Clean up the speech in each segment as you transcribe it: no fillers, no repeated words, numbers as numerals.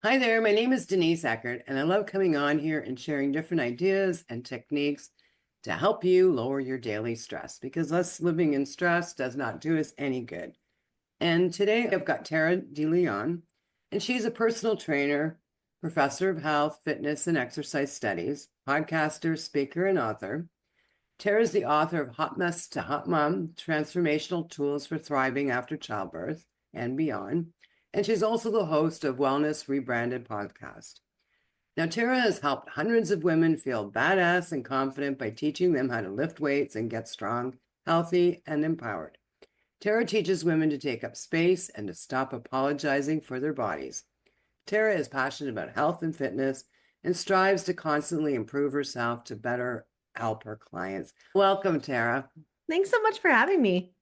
Hi there, my name is Denise Eckert, and I love coming on here and sharing different ideas and techniques to help you lower your daily stress because us living in stress does not do us any good. And today I've got Tara DeLeon, and she's a personal trainer, professor of health, fitness, and exercise studies, podcaster, speaker, and author. Tara is the author of Hot Mess to Hot Mom, Transformational Tools for Thriving After Childbirth and Beyond. And she's also the host of Wellness Rebranded podcast. Now, Tara has helped hundreds of women feel badass and confident by teaching them how to lift weights and get strong, healthy, and empowered. Tara teaches women to take up space and to stop apologizing for their bodies. Tara is passionate about health and fitness and strives to constantly improve herself to better help her clients. Welcome, Tara. Thanks so much for having me.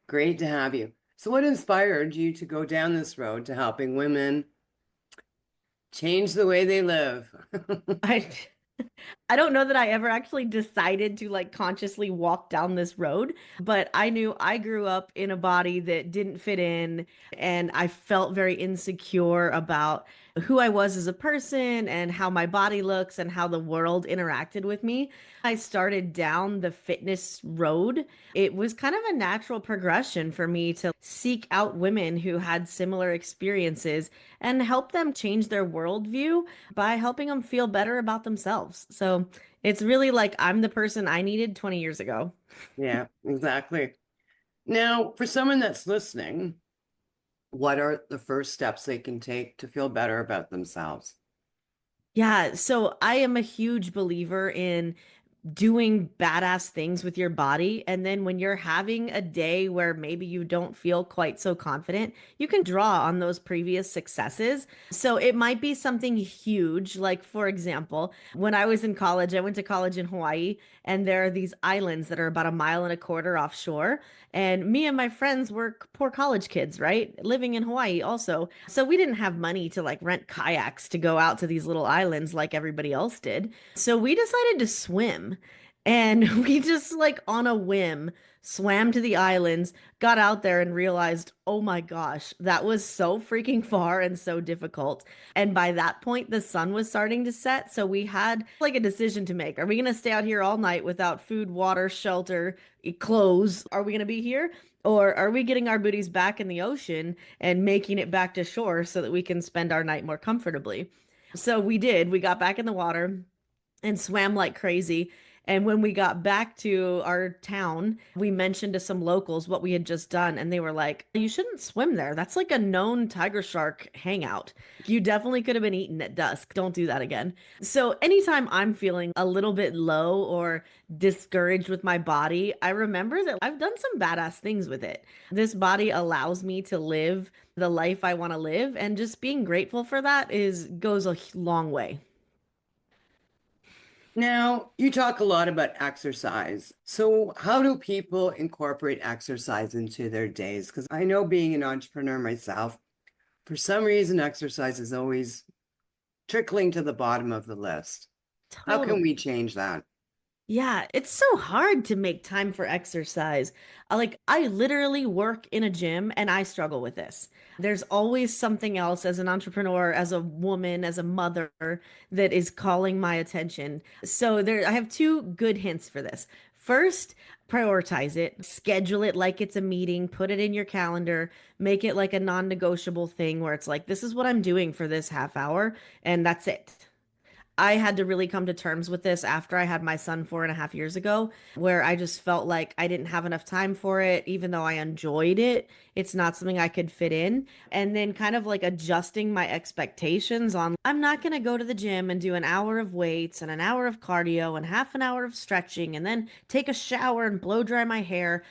Great to have you. So, what inspired you to go down this road to helping women change the way they live? I I don't know that I ever actually decided to consciously walk down this road, but I knew I grew up in a body that didn't fit in, and I felt very insecure about who I was as a person and how my body looks and how the world interacted with me. I started down the fitness road. It was kind of a natural progression for me to seek out women who had similar experiences and help them change their worldview by helping them feel better about themselves. So it's really like I'm the person I needed 20 years ago. Yeah, exactly. Now, for someone that's listening, what are the first steps they can take to feel better about themselves? Yeah, so I am a huge believer in doing badass things with your body. And then when you're having a day where maybe you don't feel quite so confident, you can draw on those previous successes. So it might be something huge. Like, for example, when I was in college, I went to college in Hawaii, and there are these islands that are about a mile and a quarter offshore. And me and my friends were poor college kids, right? Living in Hawaii also. So we didn't have money to rent kayaks to go out to these little islands like everybody else did. So we decided to swim. And we just on a whim swam to the islands, got out there and realized, oh my gosh, that was so freaking far and so difficult. And by that point, the sun was starting to set. So we had a decision to make. Are we going to stay out here all night without food, water, shelter, clothes? Are we going to be here? Or are we getting our booties back in the ocean and making it back to shore so that we can spend our night more comfortably? So we did. We got back in the water and swam like crazy. And when we got back to our town, we mentioned to some locals what we had just done, and they were like, "You shouldn't swim there. That's like a known tiger shark hangout. You definitely could have been eaten at dusk. Don't do that again." So, anytime I'm feeling a little bit low or discouraged with my body, I remember that I've done some badass things with it. This body allows me to live the life I want to live, and just being grateful for that is goes a long way. Now, you talk a lot about exercise. So, how do people incorporate exercise into their days? Because I know being an entrepreneur myself, for some reason, exercise is always trickling to the bottom of the list. How can we Totally. change that? Yeah, it's so hard to make time for exercise. I literally work in a gym and I struggle with this. There's always something else as an entrepreneur, as a woman, as a mother that is calling my attention. So I have two good hints for this. First, prioritize it, schedule it like it's a meeting, put it in your calendar, make it like a non-negotiable thing where it's like, this is what I'm doing for this half hour, and that's it. I had to really come to terms with this after I had my son 4.5 years ago, where I just felt like I didn't have enough time for it, even though I enjoyed it. It's not something I could fit in. And then kind of adjusting my expectations on I'm not going to go to the gym and do an hour of weights and an hour of cardio and half an hour of stretching and then take a shower and blow dry my hair.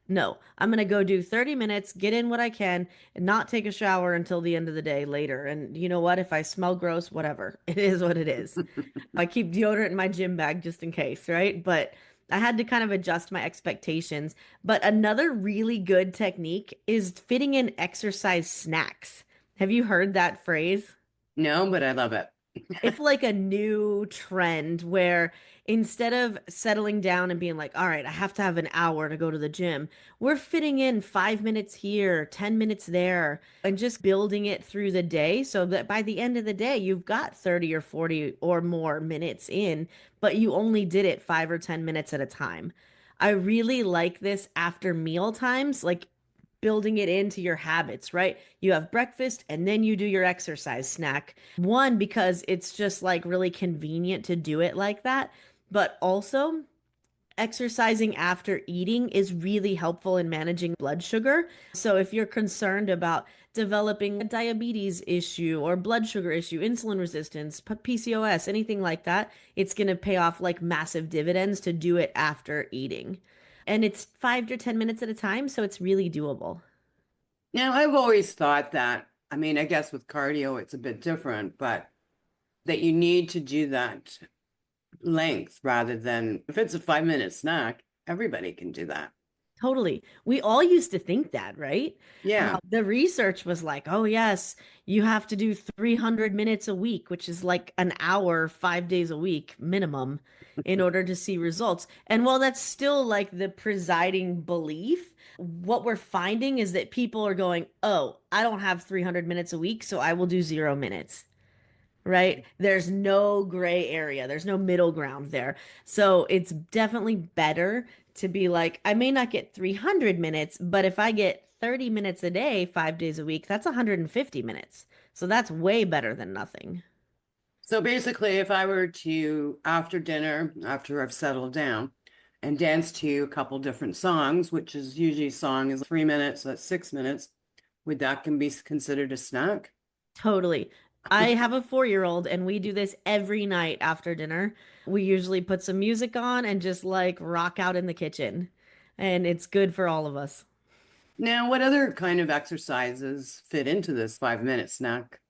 No, I'm going to go do 30 minutes, get in what I can, and not take a shower until the end of the day later. And you know what? If I smell gross, whatever. It is what it is. I keep deodorant in my gym bag just in case, right? But I had to kind of adjust my expectations. But another really good technique is fitting in exercise snacks. Have you heard that phrase? No, but I love it. It's like a new trend where instead of settling down and being like, all right, I have to have an hour to go to the gym, we're fitting in 5 minutes here, 10 minutes there, and just building it through the day so that by the end of the day, you've got 30 or 40 or more minutes in, but you only did it 5 or 10 minutes at a time. I really like this after meal times, like building it into your habits, right? You have breakfast and then you do your exercise snack. One, because it's just like really convenient to do it like that, but also exercising after eating is really helpful in managing blood sugar. So if you're concerned about developing a diabetes issue or blood sugar issue, insulin resistance, PCOS, anything like that, it's going to pay off like massive dividends to do it after eating. And it's 5 to 10 minutes at a time, so it's really doable. Now, I've always thought that, I mean, I guess with cardio, it's a bit different, but that you need to do that length rather than if it's a 5 minute snack, everybody can do that. Totally. We all used to think that, right? Yeah. The research was like, oh, yes, you have to do 300 minutes a week, which is like an hour, 5 days a week minimum in order to see results. And while that's still like the presiding belief, what we're finding is that people are going, oh, I don't have 300 minutes a week, so I will do 0 minutes, right? There's no gray area. There's no middle ground there. So it's definitely better to be like, I may not get 300 minutes, but if I get 30 minutes a day, 5 days a week, that's 150 minutes. So that's way better than nothing. So basically, if I were to, after dinner, after I've settled down, and dance to a couple different songs, which is usually song is 3 minutes, so that's 6 minutes, would that can be considered a snack? Totally. I have a 4-year-old and we do this every night after dinner. We usually put some music on and just like rock out in the kitchen. And it's good for all of us. Now, what other kind of exercises fit into this 5 minute snack?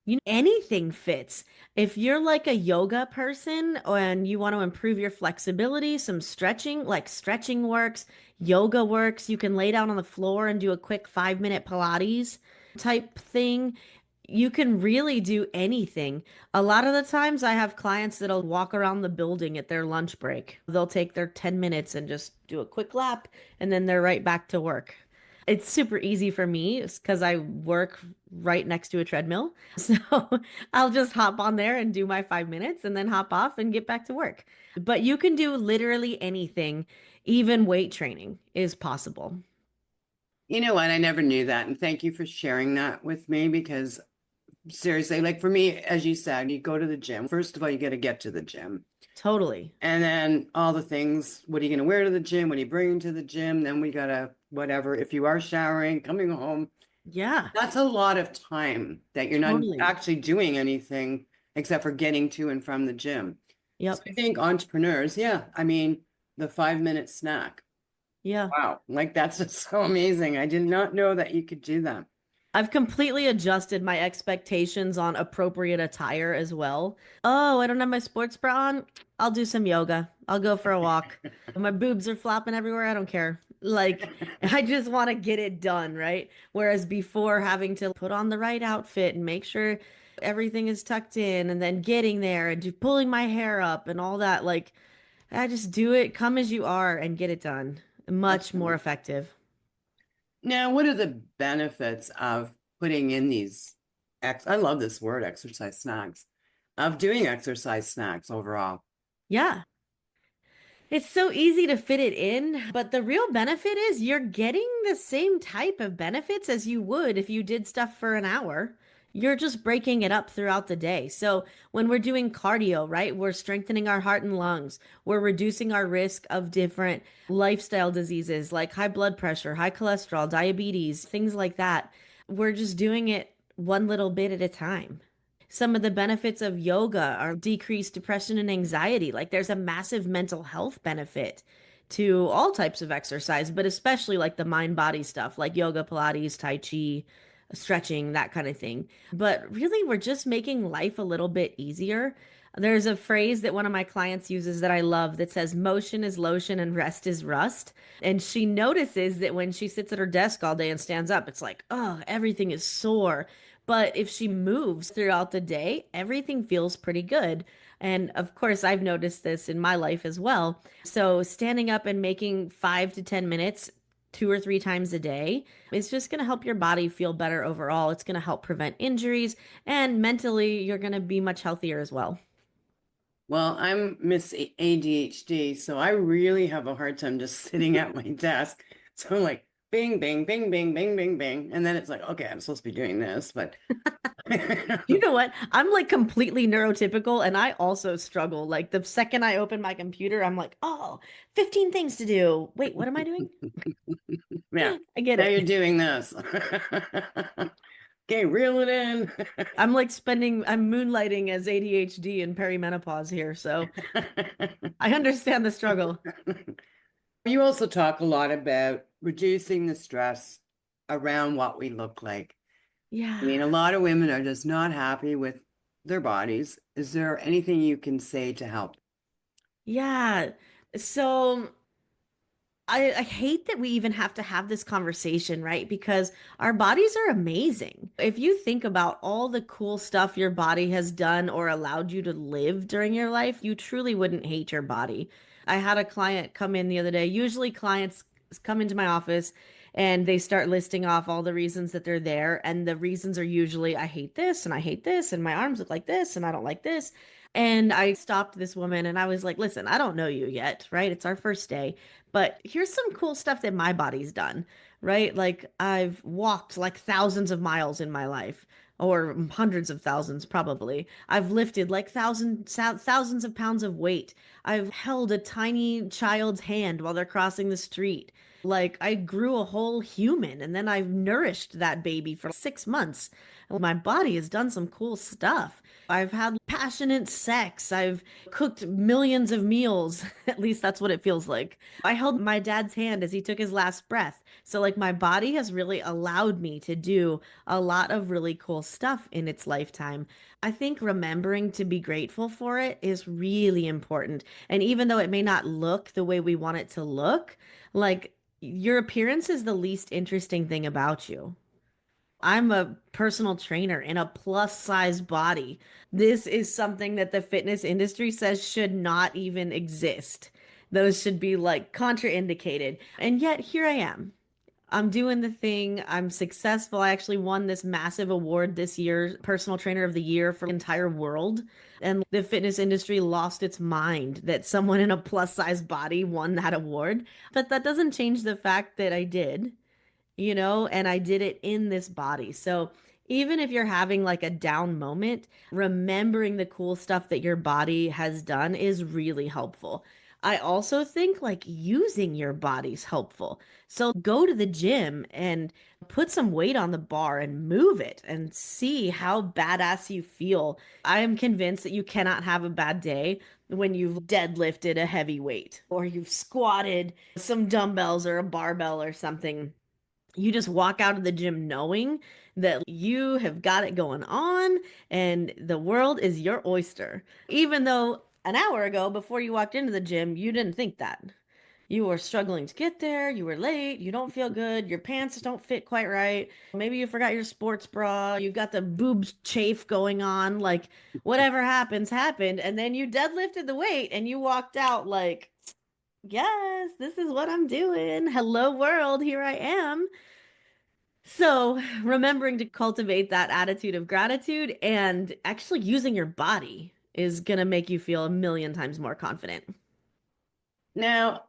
You know, anything fits. If you're like a yoga person and you want to improve your flexibility, some stretching, like stretching works, yoga works. You can lay down on the floor and do a quick 5 minute Pilates type thing. You can really do anything. A lot of the times I have clients that'll walk around the building at their lunch break. They'll take their 10 minutes and just do a quick lap and then they're right back to work. It's super easy for me because I work right next to a treadmill. So I'll just hop on there and do my 5 minutes and then hop off and get back to work. But you can do literally anything, even weight training is possible. You know what? I never knew that. And thank you for sharing that with me because seriously, like for me, as you said, you go to the gym. First of all, you got to get to the gym. Totally. And then all the things, what are you going to wear to the gym? What are you bringing to the gym? Then we got to, whatever, if you are showering, coming home, Yeah, that's a lot of time that you're not totally. actually doing anything except for getting to and from the gym. So Yep. I think entrepreneurs, yeah, I mean, the 5 minute snack. Yeah. Wow, like that's just so amazing. I did not know that you could do that. I've completely adjusted my expectations on appropriate attire as well. Oh, I don't have my sports bra on. I'll do some yoga. I'll go for a walk. My boobs are flopping everywhere. I don't care. Like, I just want to get it done, right? Whereas before, having to put on the right outfit and make sure everything is tucked in and then getting there and pulling my hair up and all that, like, I just do it, come as you are and get it done. Much more Excellent. effective. Now, what are the benefits of putting in these I love this word, exercise snacks, of doing exercise snacks overall? Yeah. It's so easy to fit it in, but the real benefit is you're getting the same type of benefits as you would if you did stuff for an hour. You're just breaking it up throughout the day. So when we're doing cardio, right, we're strengthening our heart and lungs. We're reducing our risk of different lifestyle diseases like high blood pressure, high cholesterol, diabetes, things like that. We're just doing it one little bit at a time. Some of the benefits of yoga are decreased depression and anxiety. Like there's a massive mental health benefit to all types of exercise, but especially like the mind body stuff like yoga, Pilates, Tai Chi, stretching, that kind of thing. But really, we're just making life a little bit easier. There's a phrase that one of my clients uses that I love that says, motion is lotion and rest is rust. And she notices that when she sits at her desk all day and stands up, it's like, oh, everything is sore. But if she moves throughout the day, everything feels pretty good. And of course, I've noticed this in my life as well. So standing up and making 5 to 10 minutes 2 or 3 times a day is just going to help your body feel better overall. It's going to help prevent injuries, and mentally, you're going to be much healthier as well. Well, I'm Miss ADHD, so I really have a hard time just sitting at my desk. So I'm like, bing, bing, bing, bing, bing, bing, bing. And then it's like, okay, I'm supposed to be doing this, but You know what? I'm like completely neurotypical and I also struggle. Like the second I open my computer, I'm like, oh, 15 things to do. Wait, what am I doing? yeah, I get now you're it. doing this. Okay, reel it in. I'm moonlighting as ADHD and perimenopause here. So I understand the struggle. You also talk a lot about reducing the stress around what we look like. I Yeah. mean, a lot of women are just not happy with their bodies. Is there anything you can say to help? Yeah. So I hate that we even have to have this conversation, right? Because our bodies are amazing. If you think about all the cool stuff your body has done or allowed you to live during your life, you truly wouldn't hate your body. I had a client come in the other day. Usually, clients come into my office and they start listing off all the reasons that they're there. And the reasons are usually, I hate this and I hate this, and my arms look like this and I don't like this. And I stopped this woman and I was like, listen, I don't know you yet, right? It's our first day. But here's some cool stuff that my body's done, right? Like I've walked like thousands of miles in my life, or hundreds of thousands probably. I've lifted like thousands of pounds of weight. I've held a tiny child's hand while they're crossing the street. Like I grew a whole human and then I've nourished that baby for 6 months. My body has done some cool stuff. I've had passionate sex. I've cooked millions of meals. At least that's what it feels like. I held my dad's hand as he took his last breath. So, like, my body has really allowed me to do a lot of really cool stuff in its lifetime. I think remembering to be grateful for it is really important. And even though it may not look the way we want it to look, like, your appearance is the least interesting thing about you. I'm a personal trainer in a plus size body. This is something that the fitness industry says should not even exist. Those should be like contraindicated. And yet here I am. I'm doing the thing. I'm successful. I actually won this massive award this year, Personal Trainer of the Year for the entire world. And the fitness industry lost its mind that someone in a plus size body won that award. But that doesn't change the fact that I did, and I did it in this body. So even if you're having like a down moment, remembering the cool stuff that your body has done is really helpful. I also think like using your body's helpful. So go to the gym and put some weight on the bar and move it and see how badass you feel. I am convinced that you cannot have a bad day when you've deadlifted a heavy weight or you've squatted some dumbbells or a barbell or something. You just walk out of the gym knowing that you have got it going on and the world is your oyster. Even though an hour ago, before you walked into the gym, you didn't think that. You were struggling to get there, you were late, you don't feel good, your pants don't fit quite right. Maybe you forgot your sports bra, you've got the boobs chafe going on, like whatever happens, happened. And then you deadlifted the weight and you walked out like, yes, this is what I'm doing. Hello, world, here I am. So, remembering to cultivate that attitude of gratitude and actually using your body is going to make you feel a million times more confident. Now,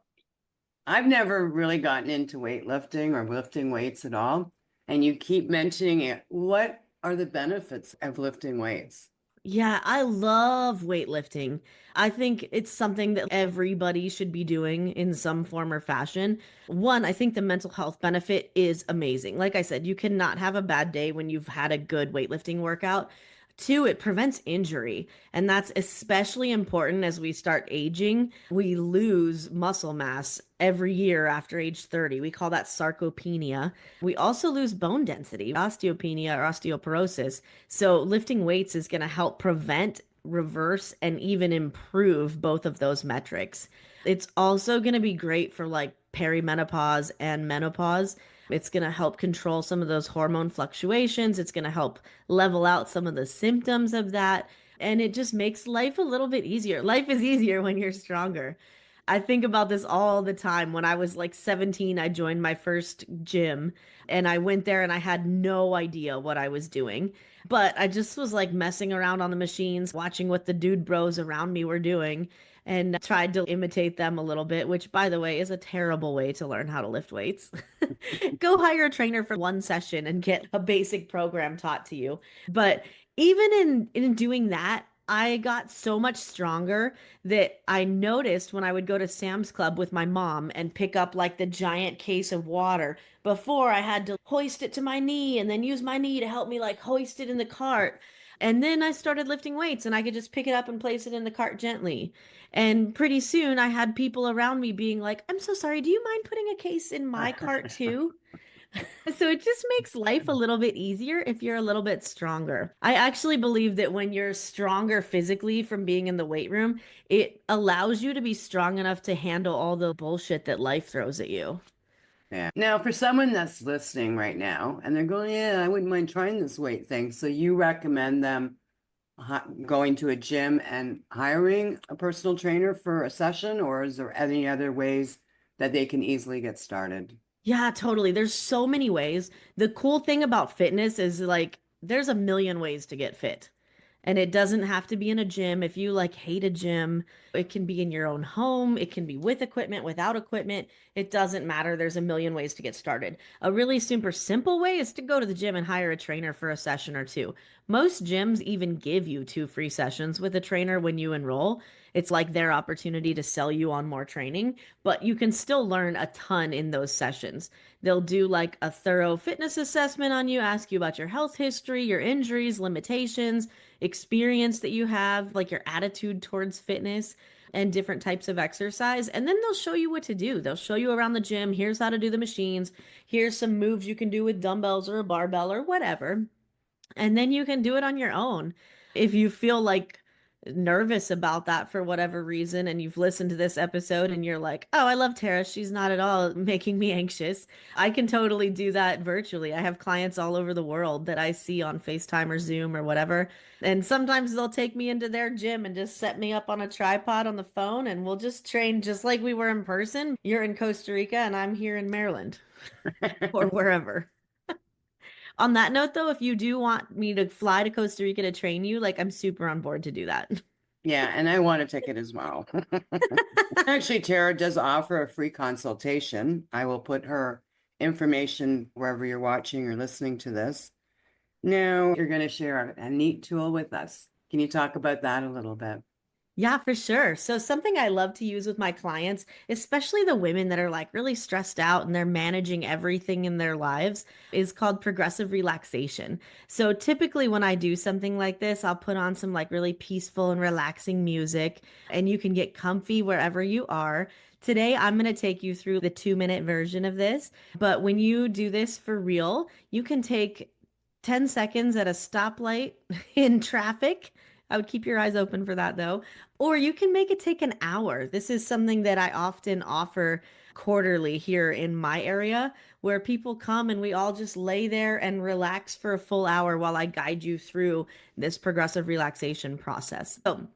I've never really gotten into weightlifting or lifting weights at all, and you keep mentioning it. What are the benefits of lifting weights? Yeah, I love weightlifting. I think it's something that everybody should be doing in some form or fashion. One, I think the mental health benefit is amazing. Like I said, you cannot have a bad day when you've had a good weightlifting workout. Two, it prevents injury. And that's especially important as we start aging. We lose muscle mass every year after age 30. We call that sarcopenia. We also lose bone density, osteopenia or osteoporosis. So lifting weights is going to help prevent, reverse, and even improve both of those metrics. It's also going to be great for like perimenopause and menopause. It's going to help control some of those hormone fluctuations. It's going to help level out some of the symptoms of that. And it just makes life a little bit easier. Life is easier when you're stronger. I think about this all the time. When I was like 17, I joined my first gym and I went there and I had no idea what I was doing. But I just was like messing around on the machines, watching what the dude bros around me were doing, and tried to imitate them a little bit, which, by the way, is a terrible way to learn how to lift weights. Go hire a trainer for one session and get a basic program taught to you. But even in doing that, I got so much stronger that I noticed when I would go to Sam's Club with my mom and pick up like the giant case of water. Before I had to hoist it to my knee and then use my knee to help me like hoist it in the cart. And then I started lifting weights and I could just pick it up and place it in the cart gently. And pretty soon I had people around me being like, I'm so sorry, do you mind putting a case in my cart too? So it just makes life a little bit easier if you're a little bit stronger. I actually believe that when you're stronger physically from being in the weight room, it allows you to be strong enough to handle all the bullshit that life throws at you. Yeah. Now, for someone that's listening right now and they're going, yeah, I wouldn't mind trying this weight thing. So you recommend them going to a gym and hiring a personal trainer for a session, or is there any other ways that they can easily get started? Yeah, totally. There's so many ways. The cool thing about fitness is like there's a million ways to get fit. And it doesn't have to be in a gym. If you like hate a gym, it can be in your own home. It can be with equipment, without equipment. It doesn't matter. There's a million ways to get started. A really super simple way is to go to the gym and hire a trainer for a session or two. Most gyms even give you 2 free sessions with a trainer when you enroll. It's like their opportunity to sell you on more training, but you can still learn a ton in those sessions. They'll do like a thorough fitness assessment on you, ask you about your health history, your injuries, limitations, experience that you have, like your attitude towards fitness and different types of exercise. And then they'll show you what to do. They'll show you around the gym. Here's how to do the machines. Here's some moves you can do with dumbbells or a barbell or whatever. And then you can do it on your own. If you feel like nervous about that for whatever reason, and you've listened to this episode and you're like, oh, I love Tara. She's not at all making me anxious. I can totally do that virtually. I have clients all over the world that I see on FaceTime or Zoom or whatever. And sometimes they'll take me into their gym and just set me up on a tripod on the phone and we'll just train just like we were in person. You're in Costa Rica and I'm here in Maryland or wherever. On that note, though, if you do want me to fly to Costa Rica to train you, like I'm super on board to do that. Yeah, and I want a ticket as well. Actually, Tara does offer a free consultation. I will put her information wherever you're watching or listening to this. Now, you're going to share a neat tool with us. Can you talk about that a little bit? Yeah, for sure. So something I love to use with my clients, especially the women that are like really stressed out and they're managing everything in their lives, is called progressive relaxation. So typically when I do something like this, I'll put on some like really peaceful and relaxing music and you can get comfy wherever you are. Today, I'm going to take you through the 2 minute version of this. But when you do this for real, you can take 10 seconds at a stoplight in traffic. I would keep your eyes open for that though. Or you can make it take an hour. This is something that I often offer quarterly here in my area, where people come and we all just lay there and relax for a full hour while I guide you through this progressive relaxation process. So,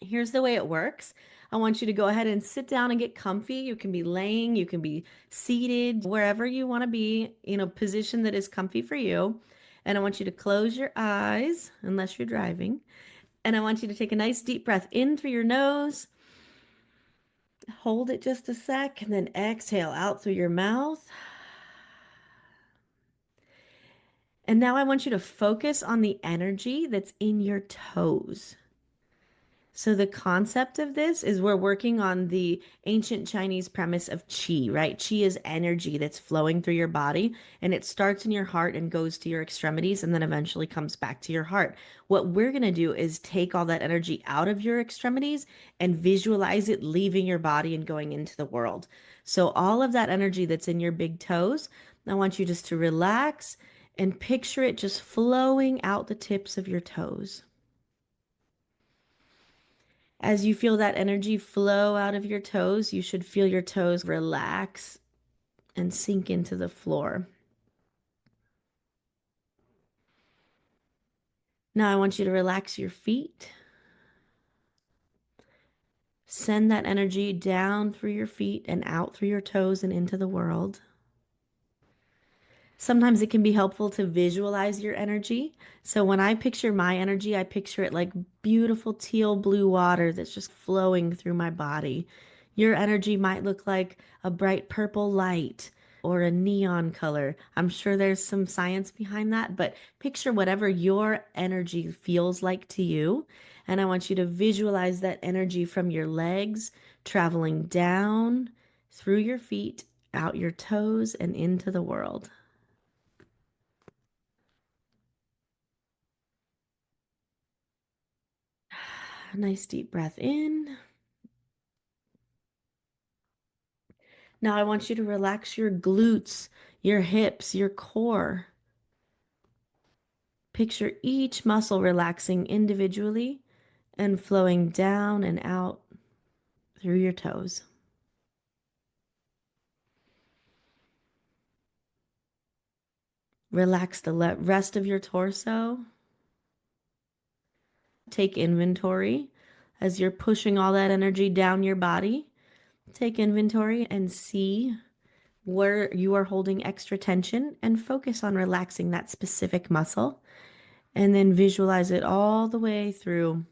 here's the way it works. I want you to go ahead and sit down and get comfy. You can be laying, you can be seated, wherever you want to be, in a position that is comfy for you. And I want you to close your eyes, unless you're driving. And I want you to take a nice deep breath in through your nose, hold it just a sec, and then exhale out through your mouth. And now I want you to focus on the energy that's in your toes. So the concept of this is we're working on the ancient Chinese premise of qi, right? Qi is energy that's flowing through your body and it starts in your heart and goes to your extremities and then eventually comes back to your heart. What we're going to do is take all that energy out of your extremities and visualize it leaving your body and going into the world. So all of that energy that's in your big toes, I want you just to relax and picture it just flowing out the tips of your toes. As you feel that energy flow out of your toes, you should feel your toes relax and sink into the floor. Now I want you to relax your feet. Send that energy down through your feet and out through your toes and into the world. Sometimes it can be helpful to visualize your energy. So when I picture my energy, I picture it like beautiful teal blue water that's just flowing through my body. Your energy might look like a bright purple light or a neon color. I'm sure there's some science behind that, but picture whatever your energy feels like to you. And I want you to visualize that energy from your legs traveling down through your feet, out your toes, and into the world. Nice deep breath in. Now I want you to relax your glutes, your hips, your core. Picture each muscle relaxing individually and flowing down and out through your toes. Relax the rest of your torso. Take inventory as you're pushing all that energy down your body. Take inventory and see where you are holding extra tension and focus on relaxing that specific muscle. And then visualize it all the way through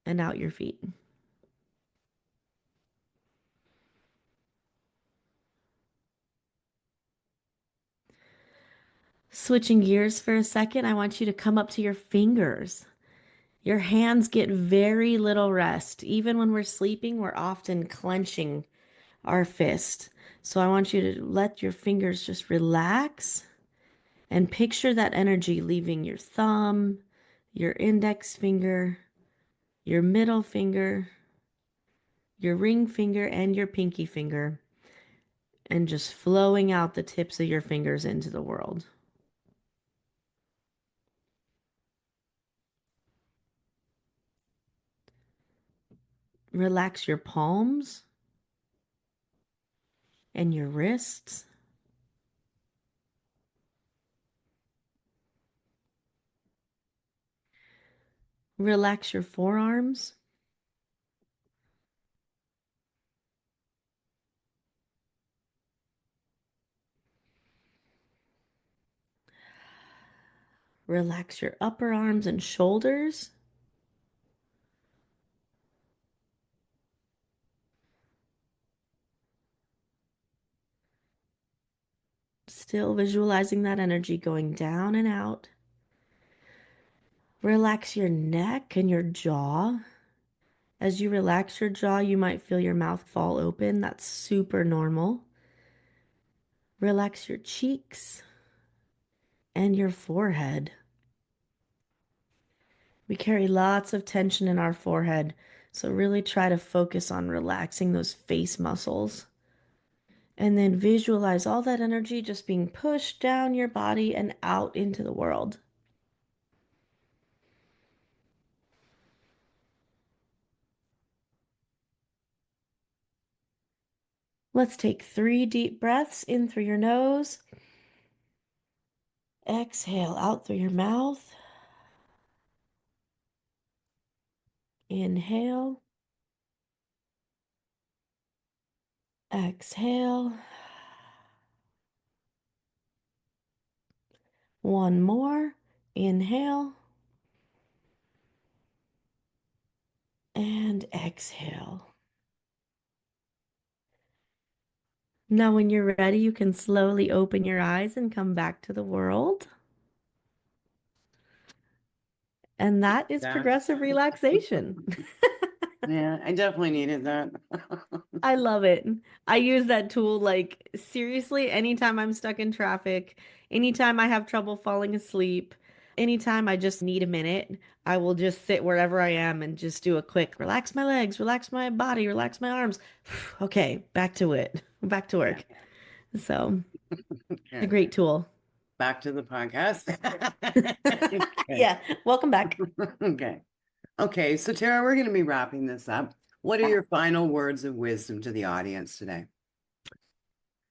and out your feet. Switching gears for a second, I want you to come up to your fingers. Your hands get very little rest. Even when we're sleeping, we're often clenching our fist. So I want you to let your fingers just relax and picture that energy leaving your thumb, your index finger, your middle finger, your ring finger, and your pinky finger, and just flowing out the tips of your fingers into the world. Relax your palms and your wrists. Relax your forearms. Relax your upper arms and shoulders. Still visualizing that energy going down and out. Relax your neck and your jaw. As you relax your jaw, you might feel your mouth fall open. That's super normal. Relax your cheeks and your forehead. We carry lots of tension in our forehead, so really try to focus on relaxing those face muscles. And then visualize all that energy just being pushed down your body and out into the world. Let's take 3 deep breaths in through your nose. Exhale out through your mouth. Inhale. Exhale. One more. Inhale. And exhale. Now, when you're ready, you can slowly open your eyes and come back to the world. And that is That. progressive relaxation. Yeah, I definitely needed that. I love it. I use that tool like seriously anytime I'm stuck in traffic, anytime I have trouble falling asleep, anytime I just need a minute, I will just sit wherever I am and just do a quick relax my legs, relax my body, relax my arms. Okay, back to it. Back to Yeah. work. So, a Okay. great tool. Back to the podcast. Okay. Yeah, welcome back. Okay. Okay. So, Tara, we're going to be wrapping this up. What are Yeah. your final words of wisdom to the audience today?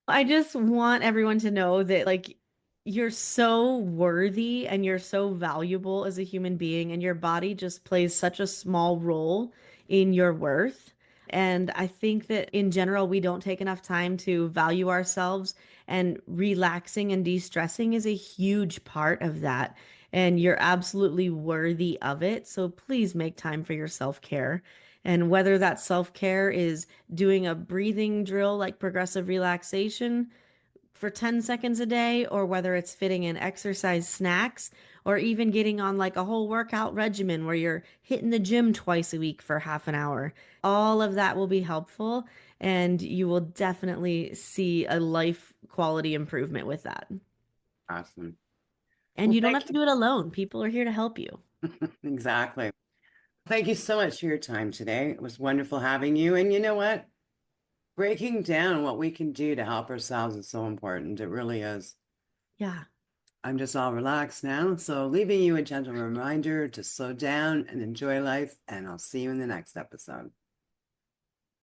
I just want everyone to know that, like, you're so worthy and you're so valuable as a human being, and your body just plays such a small role in your worth. And I think that in general, we don't take enough time to value ourselves, and relaxing and de-stressing is a huge part of that. And you're absolutely worthy of it. So please make time for your self-care. And whether that self-care is doing a breathing drill like progressive relaxation for 10 seconds a day, or whether it's fitting in exercise snacks, or even getting on like a whole workout regimen where you're hitting the gym twice a week for half an hour, all of that will be helpful. And you will definitely see a life quality improvement with that. Awesome. And Well, you don't thank have to do it alone. People are here to help you. you. Exactly. Thank you so much for your time today. It was wonderful having you. And you know what? Breaking down what we can do to help ourselves is so important. It really is. Yeah. I'm just all relaxed now. So, leaving you a gentle reminder to slow down and enjoy life. And I'll see you in the next episode.